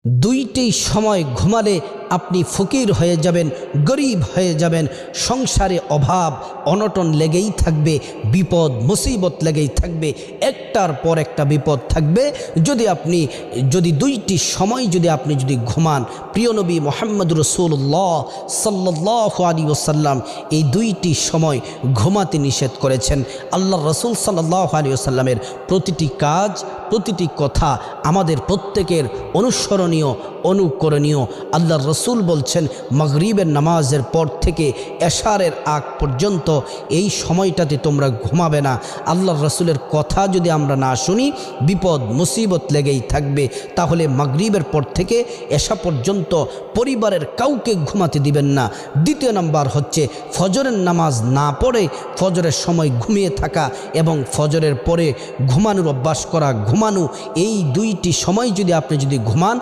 দুইটি সময় ঘুমালে আপনি ফকির হয়ে যাবেন, গরিব হয়ে যাবেন। সংসারে অভাব অনটন লেগেই থাকবে, বিপদ মুসিবত লেগেই থাকবে, একটার পর একটা বিপদ থাকবে। যদি দুইটি সময় আপনি ঘুমান, প্রিয় নবী মুহাম্মদ রাসূলুল্লাহ সাল্লাল্লাহু আলাইহি ওয়াসাল্লাম এই দুইটি সময় ঘুমাতে নিষেধ করেছেন। আল্লাহর রাসূল সাল্লাল্লাহু আলাইহি ওয়াসাল্লামের প্রতিটি কাজ, প্রতিটি কথা আমাদের প্রত্যেকের অনুসরণীয়, অনুকরণীয়। আল্লাহর রাসূল বলছেন, মাগরিবের নামাজের পর থেকে এশারের আগ পর্যন্ত এই সময়টাতে তোমরা ঘুমাবে না। আল্লাহর রাসূলের কথা যদি আমরা না শুনি, বিপদ মুসিবত লেগেই থাকবে। তাহলে মাগরিবের পর থেকে এশা পর্যন্ত পরিবারের কাউকে ঘুমাতে দিবেন না। দ্বিতীয় নাম্বার হচ্ছে ফজরের নামাজ না পড়ে ফজরের সময় ঘুমিয়ে থাকা এবং ফজরের পরে ঘুমানোর অভ্যাস করা। ঘুমানো, এই দুইটি সময় আপনি ঘুমান